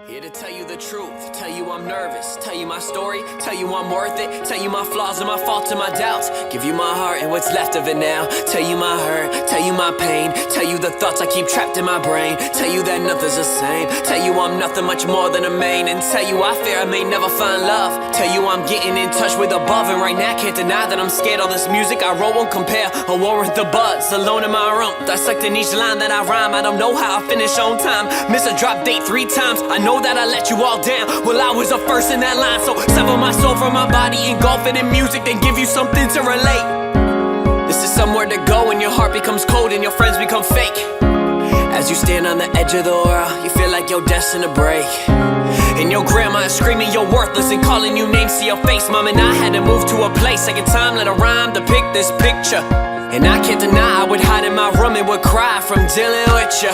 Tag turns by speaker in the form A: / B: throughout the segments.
A: Here to tell you the truth, tell you I'm nervous, tell you my story, tell you I'm worth it, tell you my flaws and my faults and my doubts, give you my heart and what's left of it now, tell you my hurt, tell you my pain, tell you the thoughts I keep trapped in my brain, tell you that nothing's the same, tell you I'm nothing much more than a main, and tell you I fear I may never find love, tell you I'm getting in touch with above, and right now can't deny that I'm scared all this music I wrote won't compare or warrant the buzz, alone in my room, dissecting each line that I rhyme, I don't know how I finish on time, miss a drop date 3 times, I know that I let you all down. Well, I was the first in that line, so sever my soul from my body, engulf it in music, then give you something to relate. This is somewhere to go when your heart becomes cold and your friends become fake. As you stand on the edge of the world, you feel like you're destined to break. And your grandma is screaming you're worthless and calling you names to your face. Mom and I had to move to a place, second time let a rhyme depict this picture. And I can't deny I would hide in my room and would cry from dealing with ya.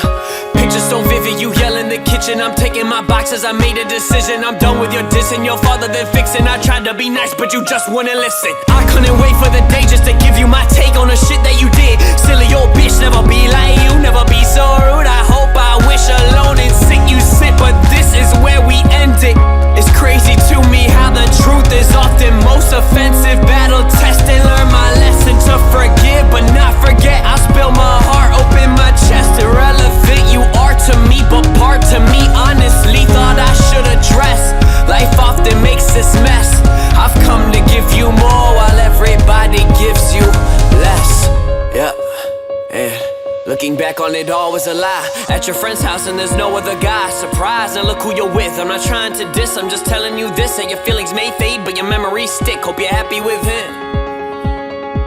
A: Picture so vivid, you yell in the kitchen. I'm taking my boxes, I made a decision. I'm done with your dissing, your father then fixing. I tried to be nice, but you just wouldn't listen. I couldn't wait for the day just to give you my take on the shit that you did. Silly old bitch, never be like you, never be so rude. I hope, I wish alone and sick you sit, but this is where we end it. It's crazy to me how the truth is often most offensive. Battle tested, learn my lesson to forgive but not forget. I spill my heart, open my chest. Irrelevant you are to me, but part to me honestly thought I should address. Life often makes this mess. I've come to give you more while everybody gives you less. Yep, and looking back on it all was a lie. At your friend's house and there's no other guy. Surprise, and look who you're with. I'm not trying to diss, I'm just telling you this. That your feelings may fade, but your memories stick. Hope you're happy with him.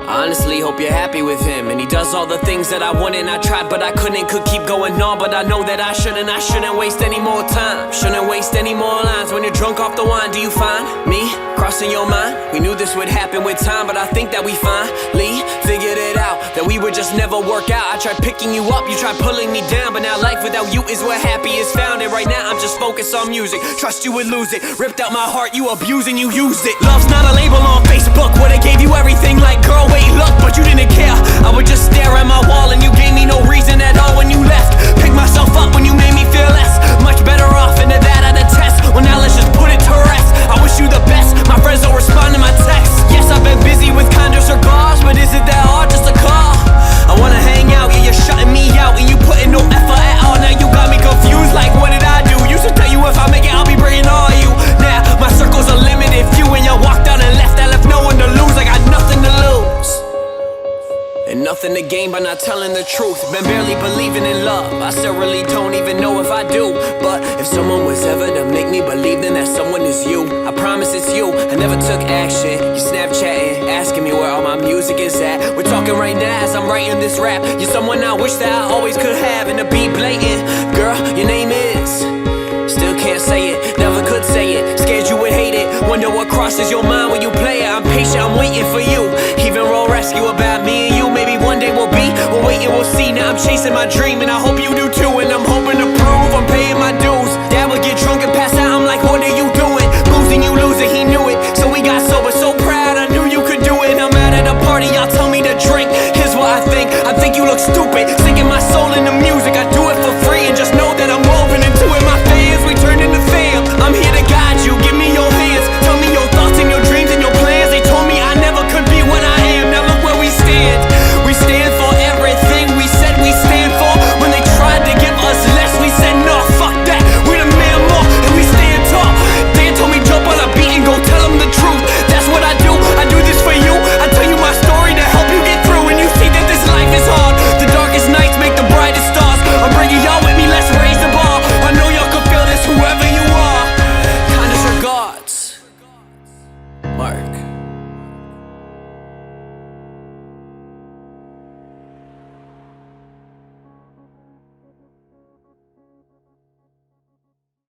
A: Honestly, hope you're happy with him. And he does all the things that I wanted, I tried but I couldn't. Could keep going on, but I know that I shouldn't waste any more time. Shouldn't waste any more lines. When you're drunk off the wine, do you find me crossing your mind? We knew this would happen with time, but I think that we finally figured it out, that we would just never work out. I tried picking you up, you tried pulling me down, but now life without you is where happy is found. And right now I'm just focused on music. Trust you would lose it. Ripped out my heart, you abused and you used it. Love's not a label on Facebook. Would've gave you everything like girl, wait, look, but you didn't care. I would just stare at my wall and you gave me no reason at all when you left. Pick myself up when you made me feel less. Much better off, into that I detest. Well now let's just put it to rest. I wish you the best, my friends don't respond to my texts. Yes, I've been busy with kind of cigars, but is it that hard just to call? I wanna hang out, yeah, you're shutting me out and you putting no effort at all. Now you got me confused, like what did I do? Used to tell you if I make it, I'll be bringing all you. Now my circles are limited, few, and you walked out and left. I left no one to lose, I got nothing to lose and nothing to gain by not telling the truth. Been barely believing in love, I still really don't even know if I do. But if someone was ever to make me believe, then that someone is you. I promise it's you, I never took action. You Snapchatting, asking me where all my music is at. We're talking right now as I'm writing this rap. You're someone I wish that I always could have. And to be blatant, girl, your name is, still can't say it, never could say it. Scared you would hate it, wonder what crosses your mind when you play it. I'm patient, I'm waiting for you. Even roll rescue about me and you. Maybe one day we'll wait and we'll see. Now I'm chasing my dream and I hope you do too.